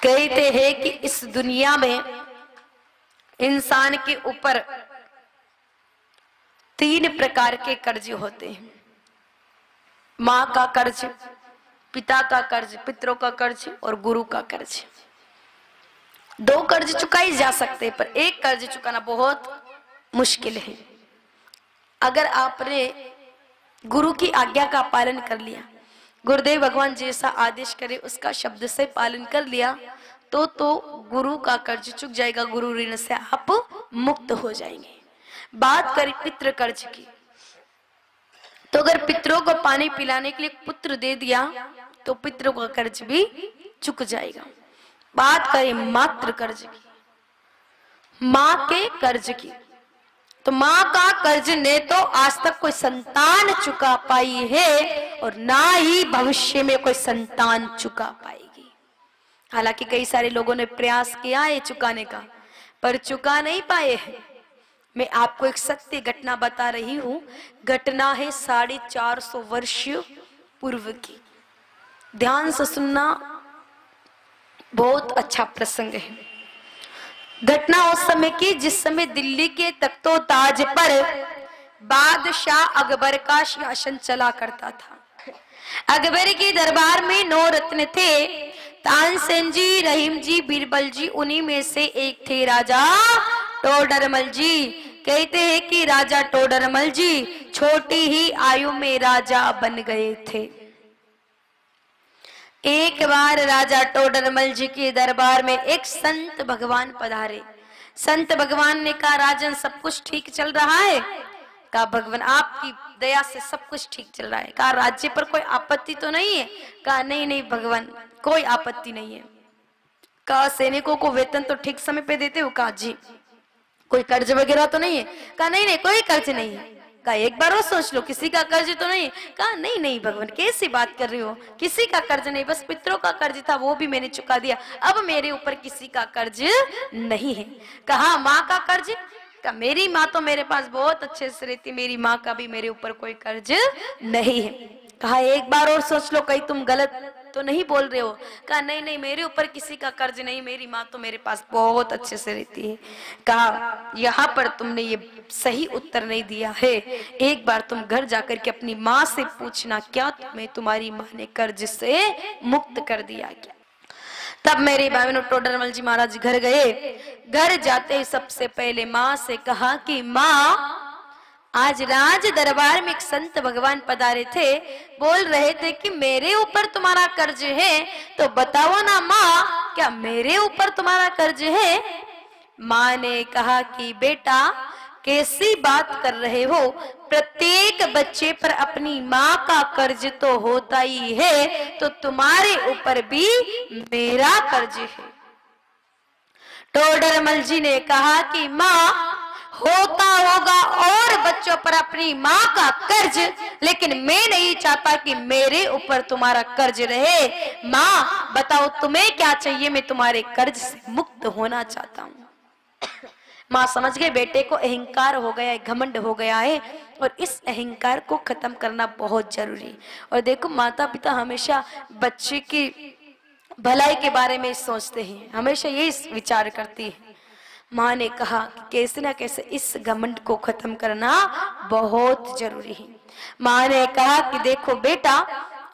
कहते हैं कि इस दुनिया में इंसान के ऊपर 3 प्रकार के कर्ज होते हैं। माँ का कर्ज, पिता का कर्ज, पितरों का कर्ज और गुरु का कर्ज। 2 कर्ज चुकाए जा सकते हैं, पर एक कर्ज चुकाना बहुत मुश्किल है। अगर आपने गुरु की आज्ञा का पालन कर लिया, गुरुदेव भगवान जैसा आदेश करे उसका शब्द से पालन कर लिया, तो गुरु का कर्ज चुक जाएगा, गुरु ऋण से आप मुक्त हो जाएंगे। बात करें पितृ कर्ज की, तो अगर पितरों को पानी पिलाने के लिए पुत्र दे दिया तो पितरों का कर्ज भी चुक जाएगा। बात करें मातृ कर्ज की, माँ के कर्ज की, तो माँ का कर्ज ने तो आज तक कोई संतान चुका पाई है और ना ही भविष्य में कोई संतान चुका पाएगी। हालांकि कई सारे लोगों ने प्रयास किया है चुकाने का, पर चुका नहीं पाए हैं। मैं आपको एक सत्य घटना बता रही हूं। घटना है 450 वर्ष पूर्व की। ध्यान से सुनना, बहुत अच्छा प्रसंग है। घटना उस समय की जिस समय दिल्ली के तख्तो ताज पर बादशाह अकबर का शासन चला करता था। अकबर के दरबार में 9 रत्न थे, तानसेन जी, रहीम जी, बीरबल जी, उन्हीं में से एक थे राजा टोडरमल जी। कहते हैं कि राजा टोडरमल जी छोटी ही आयु में राजा बन गए थे। एक बार राजा टोडरमल जी के दरबार में एक संत भगवान पधारे। संत भगवान ने कहा, राजन सब कुछ ठीक चल रहा है? कहा, भगवान आपकी दया से सब कुछ ठीक चल रहा है। कहा, राज्य पर कोई आपत्ति तो नहीं है? कहा, नहीं नहीं भगवान, कोई आपत्ति नहीं है। कहा, सैनिकों को वेतन तो ठीक समय पे देते हो? कहा, जी। कोई कर्ज वगैरह तो नहीं है? कहा, नहीं नहीं कोई कर्ज नहीं है। कहा, एक बार और सोच लो, किसी का कर्ज तो नहीं? कहा, नहीं नहीं भगवान, कैसी बात कर रही हो, किसी का कर्ज नहीं, बस पितरों का कर्ज था वो भी मैंने चुका दिया, अब मेरे ऊपर किसी का कर्ज नहीं है। कहा, माँ का कर्ज? कहा, मेरी माँ तो मेरे पास बहुत अच्छे से रहती, मेरी माँ का भी मेरे ऊपर कोई कर्ज नहीं है। कहा, एक बार और सोच लो, कहीं तुम गलत तो नहीं बोल रहे हो? कहा, नहीं नहीं मेरे ऊपर किसी का कर्ज नहीं, मेरी माँ तो मेरे पास बहुत अच्छे से रहती है। कहा, यहाँ पर तुमने ये सही उत्तर नहीं दिया है, एक बार तुम घर जाकर के अपनी माँ से पूछना, क्या तुम्हें तुम्हारी माँ ने कर्ज से मुक्त कर दिया क्या? तब मेरे बहनों टोडरमल जी महाराज घर गए। घर जाते ही सबसे पहले माँ से कहा कि माँ, आज राज दरबार में एक संत भगवान पधारे थे, बोल रहे थे कि मेरे ऊपर तुम्हारा कर्ज है, तो बताओ ना माँ, क्या मेरे ऊपर तुम्हारा कर्ज है? माँ ने कहा कि बेटा कैसी बात कर रहे हो, प्रत्येक बच्चे पर अपनी माँ का कर्ज तो होता ही है, तो तुम्हारे ऊपर भी मेरा कर्ज है। टोडरमल जी ने कहा कि माँ, होता होगा और बच्चों पर अपनी माँ का कर्ज, लेकिन मैं नहीं चाहता कि मेरे ऊपर तुम्हारा कर्ज रहे। माँ बताओ तुम्हें क्या चाहिए, मैं तुम्हारे कर्ज से मुक्त होना चाहता हूँ। माँ समझ गए बेटे को अहंकार हो गया है, घमंड हो गया है, और इस अहंकार को खत्म करना बहुत जरूरी है। और देखो माता पिता हमेशा बच्चे की भलाई के बारे में सोचते हैं, हमेशा यही विचार करती है। माँ ने कहा कि कैसे ना कैसे इस घमंड को खत्म करना बहुत जरूरी है। माँ ने कहा कि देखो बेटा,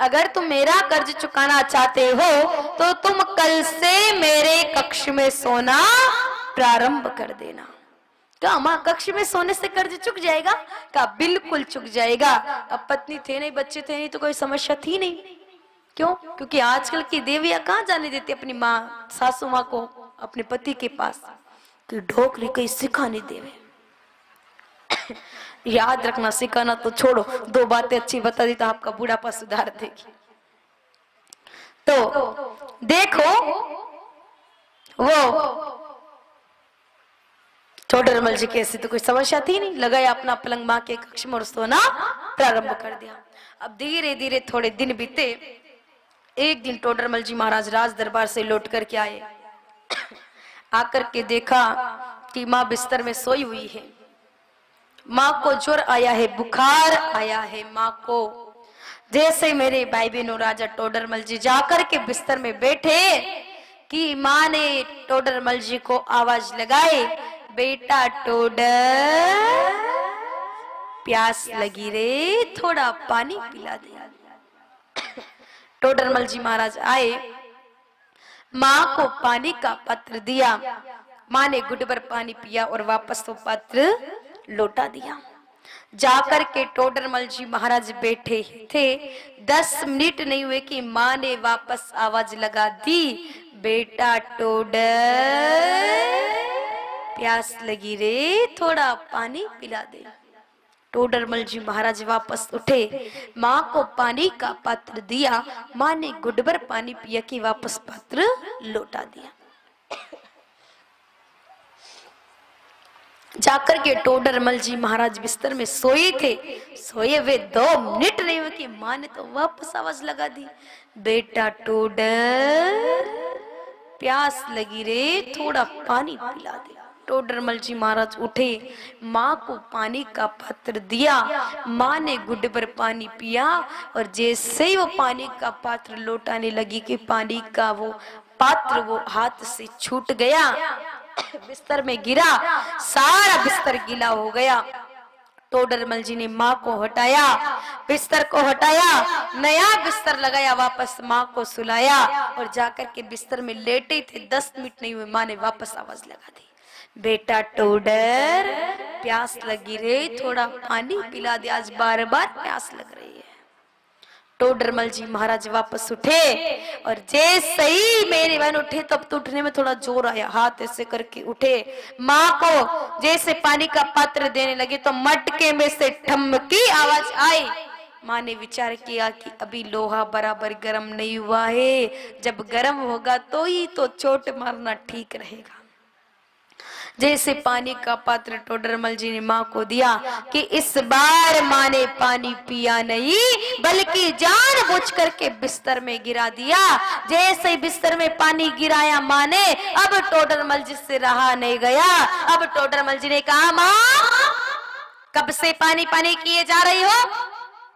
अगर तुम मेरा कर्ज चुकाना चाहते हो तो तुम कल से मेरे कक्ष में सोना प्रारंभ कर देना। कहा, माँ कक्ष में सोने से कर्ज चुक जाएगा? कहा, बिल्कुल चुक जाएगा। अब पत्नी थे नहीं, बच्चे थे नहीं, तो कोई समस्या थी नहीं। क्यों? क्योंकि आजकल की देवियां कहाँ जाने देती अपनी माँ, सासू माँ को अपने पति के पास, कि ढोकली कहीं सिखाने देवे। याद रखना, सिखाना तो छोड़ो, 2 बातें अच्छी बता दी तो आपका बुढ़ापा सुधार देगी। तो देखो वो टोडरमल जी के ऐसी तो कोई समस्या थी नहीं, लगाया अपना पलंग माँ के कक्ष में और सोना प्रारंभ कर दिया। अब धीरे धीरे थोड़े दिन बीते। एक दिन टोडरमल जी महाराज राज दरबार से लौट कर के आए। आकर के देखा कि माँ बिस्तर में सोई हुई है। माँ को ज्वर आया है, बुखार आया है माँ को। जैसे मेरे भाई बहनों राजा टोडरमल जी जाकर के बिस्तर में बैठे, कि माँ ने टोडरमल जी को आवाज लगाई, बेटा टोडर प्यास लगी रे, थोड़ा पानी पिला दे। टोडरमल जी महाराज आए, माँ को पानी का पात्र दिया। माँ ने गुड भर पानी पिया और वापस वो पात्र लौटा दिया। जाकर के टोडरमल जी महाराज बैठे थे, 10 मिनट नहीं हुए कि माँ ने वापस आवाज लगा दी, बेटा टोडर प्यास लगी रे, थोड़ा पानी पिला दे। टोडरमल जी महाराज वापस उठे, माँ को पानी का पात्र दिया। माँ ने गुड भर पानी पिया कि वापस पात्र लौटा दिया। जाकर के टोडरमल जी महाराज बिस्तर में सोए थे। सोए हुए 2 मिनट नहीं हुए कि माँ ने तो वापस आवाज लगा दी, बेटा टोडर प्यास लगी रे, थोड़ा पानी पिला दे। टोडरमल जी महाराज उठे, माँ को पानी का पात्र दिया। माँ ने गुड भर पानी पिया और जैसे ही वो पानी का पात्र लौटाने लगी कि पानी का वो पात्र वो हाथ से छूट गया, बिस्तर में गिरा, सारा बिस्तर गीला हो गया। टोडरमल जी ने माँ को हटाया, बिस्तर को हटाया, नया बिस्तर लगाया, वापस माँ को सुलाया और जाकर के बिस्तर में लेटे थे। 10 मिनट नहीं हुए, माँ ने वापस आवाज लगा दी, बेटा टोडर प्यास लगी रे, थोड़ा पानी पिला दे, आज बार बार प्यास लग रही है। टोडरमल जी महाराज वापस उठे और जैसे ही मेरे बहन उठे तब तो उठने में थोड़ा जोर आया, हाथ ऐसे करके उठे। माँ को जैसे पानी का पात्र देने लगे तो मटके में से ठमकी आवाज आई। माँ ने विचार किया कि अभी लोहा बराबर गर्म नहीं हुआ है, जब गर्म होगा तो ही तो चोट मारना ठीक रहेगा। जैसे पानी का पात्र टोडरमल जी ने माँ को दिया कि इस बार माँ ने पानी पिया नहीं बल्कि जानबूझ करके बिस्तर में गिरा दिया। जैसे ही बिस्तर में पानी गिराया माँ ने, अब टोडरमल जी से रहा नहीं गया। अब टोडरमल जी ने कहा, माँ कब से पानी पानी किए जा रही हो?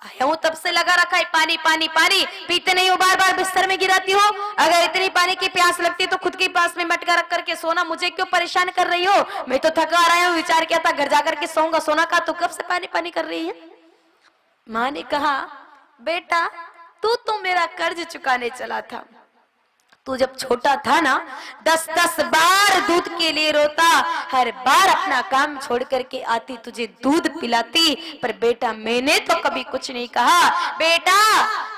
आया हूँ तब से लगा रखा है, पानी पानी पानी पीते नहीं हो, बार बार बिस्तर में गिराती हो। अगर इतनी पानी की प्यास लगती तो खुद के पास में मटका रख करके सोना, मुझे क्यों परेशान कर रही हो? मैं तो थका आ रहा हूँ, विचार किया था घर जाकर के सोऊंगा, सोना का तो कब से पानी पानी कर रही है। माँ ने कहा, बेटा तू तो मेरा कर्ज चुकाने चला था, तू जब छोटा था ना 10-10 बार दूध के लिए रोता, हर बार अपना काम छोड़ करके आती, तुझे दूध पिलाती, पर बेटा मैंने तो कभी कुछ नहीं कहा। बेटा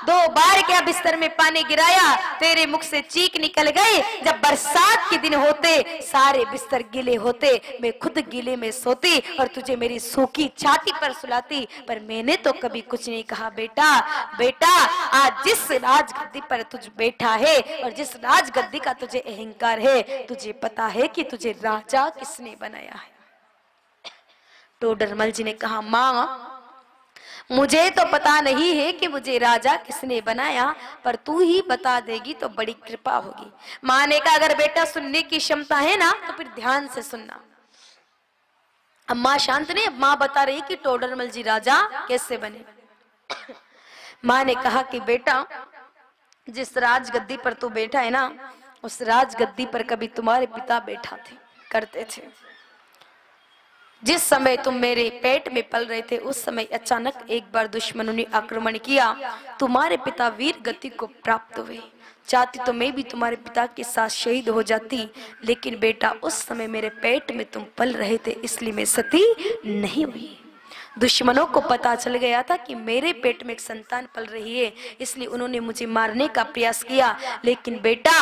2 बार क्या बिस्तर में पानी गिराया, तेरे मुख से चीख निकल गई। जब बरसात के दिन होते सारे बिस्तर गीले होते, मैं खुद गीले में सोती और तुझे मेरी सूखी छाती पर सुलाती, पर मैंने तो कभी कुछ नहीं कहा। बेटा बेटा आज जिस राजगद्दी पर तुझ बैठा है और जिस राजगद्दी का तुझे अहंकार है, तुझे पता है कि तुझे राजा किसने बनाया है? टोडरमल जी ने कहा, माँ मुझे तो पता नहीं है कि मुझे राजा किसने बनाया, पर तू ही बता देगी तो बड़ी कृपा होगी। माँ ने कहा, अगर बेटा सुनने की क्षमता है ना तो फिर ध्यान से सुनना। अब माँ शांत नहीं, माँ बता रही कि टोडरमल जी राजा कैसे बने। माँ ने कहा कि बेटा जिस राजगद्दी पर तू बैठा है ना, उस राजगद्दी पर कभी तुम्हारे पिता बैठा थे करते थे। जिस समय तुम मेरे पेट में पल रहे थे उस समय अचानक एक बार दुश्मनों ने आक्रमण किया, तुम्हारे पिता वीर गति को प्राप्त हुए। चाहती तो मैं भी तुम्हारे पिता के साथ शहीद हो जाती, लेकिन बेटा उस समय मेरे पेट में तुम पल रहे थे इसलिए मैं सती नहीं हुई। दुश्मनों को पता चल गया था कि मेरे पेट में एक संतान पल रही है, इसलिए उन्होंने मुझे मारने का प्रयास किया, लेकिन बेटा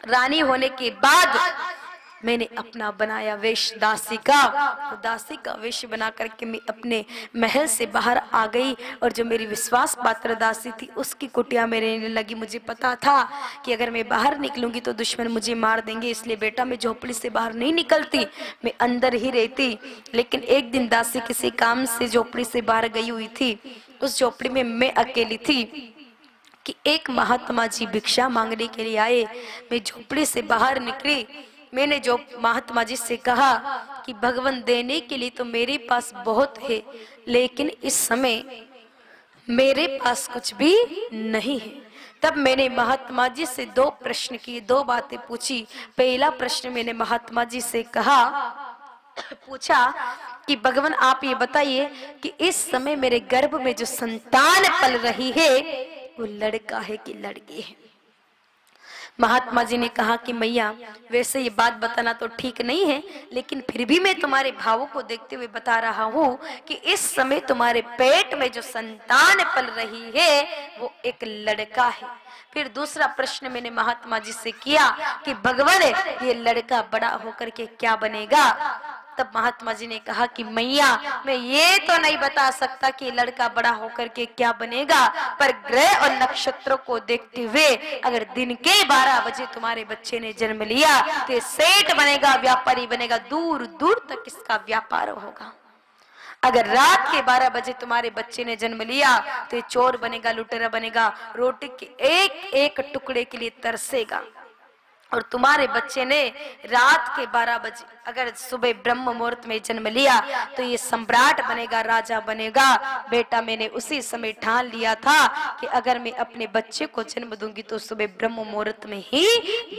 रानी होने के बाद मैंने अपना बनाया वेश दासी का, तो दासी का वेश बना करके मैं अपने महल से बाहर आ गई और जो मेरी विश्वास पात्र दासी थी उसकी कुटिया में रहने लगी। मुझे पता था कि अगर मैं बाहर निकलूंगी तो दुश्मन मुझे मार देंगे, इसलिए बेटा मैं झोपड़ी से बाहर नहीं निकलती, मैं अंदर ही रहती। लेकिन एक दिन दासी किसी काम से झोपड़ी से बाहर गई हुई थी, उस झोपड़ी में मैं अकेली थी कि एक महात्मा जी भिक्षा मांगने के लिए आए। मैं झोपड़ी से बाहर निकली, मैंने जो महात्मा जी से कहा कि भगवान देने के लिए तो मेरे पास बहुत है, लेकिन इस समय मेरे पास कुछ भी नहीं है। तब मैंने महात्मा जी से 2 प्रश्न किए, 2 बातें पूछी। पहला प्रश्न मैंने महात्मा जी से पूछा कि भगवान आप ये बताइए कि इस समय मेरे गर्भ में जो संतान पल रही है वो लड़का है कि लड़की है। महात्मा जी ने कहा कि मैया वैसे ये बात बताना तो ठीक नहीं है, लेकिन फिर भी मैं तुम्हारे भावों को देखते हुए बता रहा हूँ कि इस समय तुम्हारे पेट में जो संतान पल रही है वो एक लड़का है। फिर दूसरा प्रश्न मैंने महात्मा जी से किया कि भगवान ये लड़का बड़ा होकर के क्या बनेगा। तब महात्मा जी ने कहा कि मैया मैं ये तो नहीं बता सकता कि लड़का बड़ा होकर के क्या बनेगा, पर ग्रह और नक्षत्रों को देखते हुए अगर दिन के 12 बजे तुम्हारे बच्चे ने जन्म लिया तो ये सेठ बनेगा, व्यापारी बनेगा, दूर दूर तक इसका व्यापार होगा। अगर रात के 12 बजे तुम्हारे बच्चे ने जन्म लिया तो ये चोर बनेगा, लुटेरा बनेगा, रोटी के एक एक टुकड़े के लिए तरसेगा। और तुम्हारे बच्चे ने रात के 12 बजे अगर सुबह ब्रह्म मुहूर्त में जन्म लिया तो ये सम्राट बनेगा, राजा बनेगा। बेटा मैंने उसी समय ठान लिया था कि अगर मैं अपने बच्चे को जन्म दूंगी तो सुबह ब्रह्म मुहूर्त में ही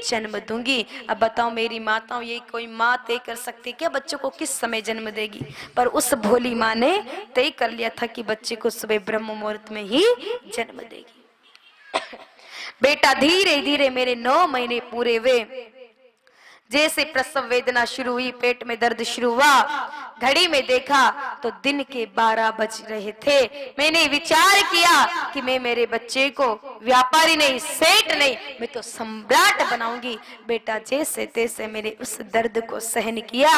जन्म दूंगी। अब बताओ मेरी माताओं, ये कोई माँ तय कर सकती है क्या बच्चे को किस समय जन्म देगी? पर उस भोली माँ ने तय कर लिया था कि बच्चे को सुबह ब्रह्म मुहूर्त में ही जन्म देगी। बेटा धीरे धीरे मेरे 9 महीने पूरे हुए। जैसे प्रसव वेदना शुरू हुई, पेट में दर्द शुरू हुआ, घड़ी में देखा तो दिन के 12 बज रहे थे। मैंने विचार किया कि मैं मेरे बच्चे को व्यापारी नहीं, सेठ नहीं, मैं तो सम्राट बनाऊंगी। बेटा जैसे तैसे मैंने उस दर्द को सहन किया।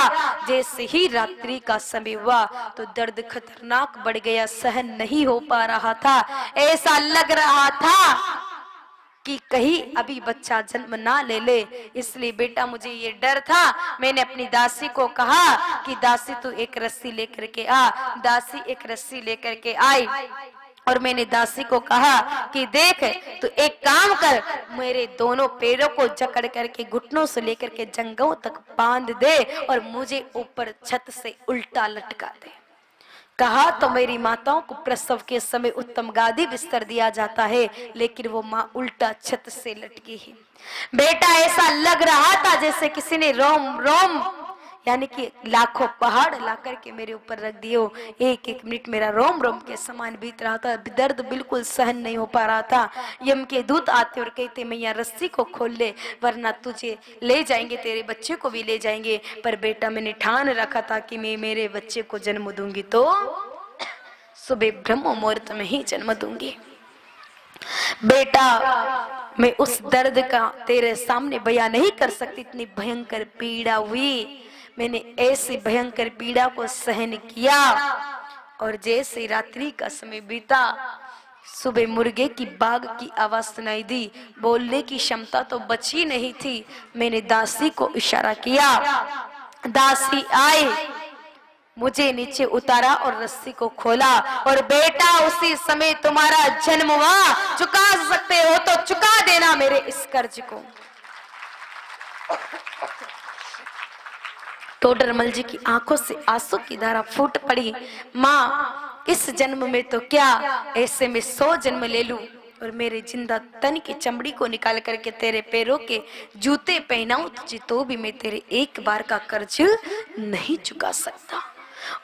जैसे ही रात्रि का समय हुआ तो दर्द खतरनाक बढ़ गया, सहन नहीं हो पा रहा था। ऐसा लग रहा था कि कहीं अभी बच्चा जन्म ना ले ले। इसलिए बेटा मुझे ये डर था। मैंने अपनी दासी को कहा कि दासी तू एक रस्सी लेकर के आ। दासी एक रस्सी लेकर के आई और मैंने दासी को कहा कि देख तू एक काम कर, मेरे दोनों पैरों को जकड़ करके घुटनों से लेकर के जंघों तक बांध दे और मुझे ऊपर छत से उल्टा लटका दे। कहा तो मेरी माताओं को प्रसव के समय उत्तम गादी बिस्तर दिया जाता है, लेकिन वो माँ उल्टा छत से लटकी है। बेटा ऐसा लग रहा था जैसे किसी ने रोम रोम यानी कि लाखों पहाड़ ला करके मेरे ऊपर रख दियो। एक एक मिनट मेरा रोम रोम के समान बीत रहा था। दर्द बिल्कुल सहन नहीं हो पा रहा था। यम के दूत आते और कहते मैया रस्सी को खोल ले वरना तुझे ले जाएंगे, तेरे बच्चे को भी ले जाएंगे। पर बेटा मैंने ठान रखा था कि मैं मेरे बच्चे को जन्म दूंगी तो सुबह ब्रह्म मुहूर्त में ही जन्म दूंगी। बेटा मैं उस दर्द का तेरे सामने बयान नहीं कर सकती, इतनी भयंकर पीड़ा हुई। मैंने ऐसी भयंकर पीड़ा को सहन किया और जैसे रात्रि का समय बीता सुबह मुर्गे की बाग की आवाज सुनाई दी। बोलने की क्षमता तो बची नहीं थी। मैंने दासी को इशारा किया, दासी आए, मुझे नीचे उतारा और रस्सी को खोला और बेटा उसी समय तुम्हारा जन्म हुआ। चुका सकते हो तो चुका देना मेरे इस कर्ज को। टोडरमल जी की आंखों से आंसू की धारा फूट पड़ी। माँ इस जन्म में तो क्या, ऐसे में 100 जन्म ले लूं और मेरे जिंदा तन की चमड़ी को निकाल करके तेरे पैरों के जूते पहनाऊं तुझे, तो भी मैं तेरे एक बार का कर्ज नहीं चुका सकता।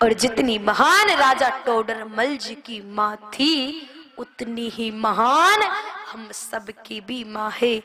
और जितनी महान राजा टोडरमल जी की माँ थी उतनी ही महान हम सब की भी माँ है।